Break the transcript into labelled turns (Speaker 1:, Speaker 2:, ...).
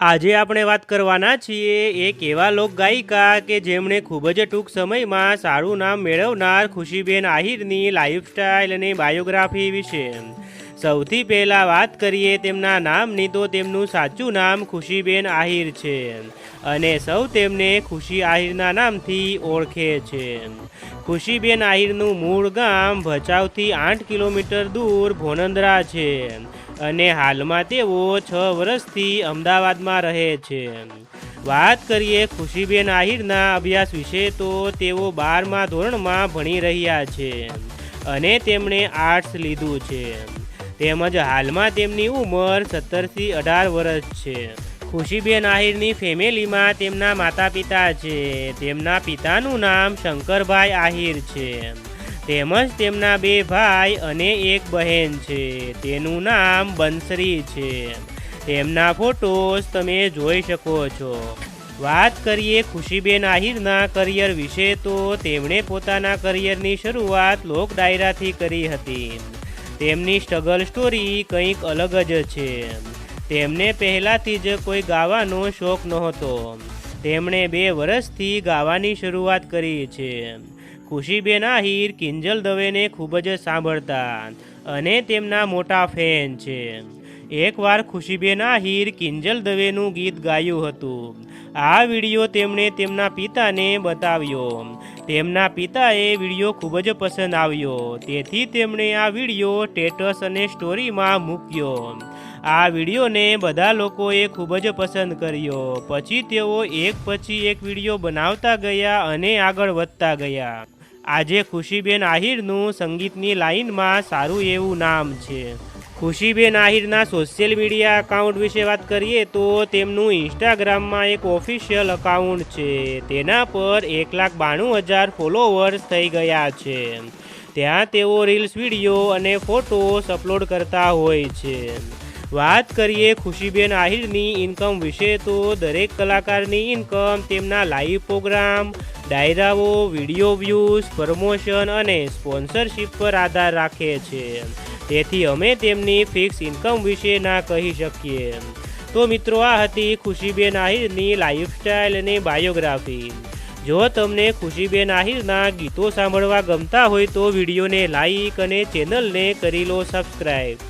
Speaker 1: આજે આપણે વાત કરવાના છીએ એક એવા લોકગાયિકા કે જેમણે ખૂબ જ ટૂંક સમયમાં સારું નામ મેળવનાર ખુશીબેન આહિરની લાઈફસ્ટાઈલ અને બાયોગ્રાફી વિશે। સૌથી પહેલાં વાત કરીએ તેમના નામની તો તેમનું સાચું નામ ખુશીબેન આહિર છે અને સૌ તેમને ખુશી આહિરના નામથી ઓળખે છે। ખુશીબેન આહિરનું મૂળ ગામ ભચાઉથી 8 કિલોમીટર દૂર ભોનંદરા છે અને હાલમાં તેઓ 6 વર્ષથી અમદાવાદમાં રહે છે। વાત કરીએ ખુશીબેન આહિરના અભ્યાસ વિશે તો તેઓ 12મા ધોરણમાં ભણી રહ્યા છે અને તેમણે આર્ટ્સ લીધું છે તેમજ હાલમાં તેમની ઉંમર 17 થી 18 વર્ષ છે। ખુશીબેન આહિરની ફેમિલીમાં તેમના માતા પિતા છે। તેમના પિતાનું નામ શંકરભાઈ આહિર છે તેમજ તેમના 2 ભાઈ અને 1 બહેન છે તેનું નામ બંસરી છે। તેમના ફોટોસ તમે જોઈ શકો છો। વાત કરીએ ખુશીબેન આહિરના કરિયર વિશે તો તેમણે પોતાના કરિયરની શરૂઆત લોક ડાયરાથી કરી હતી। તેમની સ્ટ્રગલ સ્ટોરી કંઈક અલગ જ છે। તેમને પહેલાંથી જ કોઈ ગાવાનો શોખ નહોતો। તેમણે 2 વર્ષથી ગાવાની શરૂઆત કરી છે। ખુશીબેન આહિર કિંજલ દવેને ખૂબ જ સાંભળતા અને તેમના મોટા ફેન છે। એકવાર ખુશીબેન આહિર કિંજલ દવેનું ગીત ગાયું હતું। આ વિડીયો તેમણે તેમના પિતાને બતાવ્યો। તેમના પિતાએ વિડીયો ખૂબ જ પસંદ આવ્યો તેથી તેમણે આ વિડીયો સ્ટેટસ અને સ્ટોરીમાં મૂક્યો। આ વિડીયોને બધા લોકોએ ખૂબ જ પસંદ કર્યો। પછી તેઓ એક પછી એક વિડીયો બનાવતા ગયા અને આગળ વધતા ગયા। આજે ખુશીબેન આહિરનું સંગીતની લાઇનમાં સારું એવું નામ છે। ખુશીબેન આહિરના સોશિયલ મીડિયા એકાઉન્ટ વિશે વાત કરીએ તો તેમનું ઇન્સ્ટાગ્રામમાં એક ઓફિશિયલ એકાઉન્ટ છે। તેના પર 1,92,000 ફોલોવર્સ થઈ ગયા છે। ત્યાં તેઓ રીલ્સ વિડીયો અને ફોટોસ અપલોડ કરતા હોય છે। વાત કરીએ ખુશીબેન આહિરની ઇન્કમ વિશે તો દરેક કલાકારની ઇન્કમ તેમના લાઈવ પ્રોગ્રામ, ડાયરાઓ, વિડીયો વ્યૂઝ, પ્રમોશન અને સ્પોન્સરશિપ પર આધાર રાખે છે। તેથી અમે તેમની ફિક્સ ઇન્કમ વિશે ના કહી શકીએ। તો મિત્રો, આ હતી ખુશીબેન આહિરની લાઈફસ્ટાઈલ અને બાયોગ્રાફી। જો તમને ખુશીબેન આહિરના ગીતો સાંભળવા ગમતા હોય તો વિડીયોને લાઈક અને ચેનલને કરી લો સબસ્ક્રાઈબ।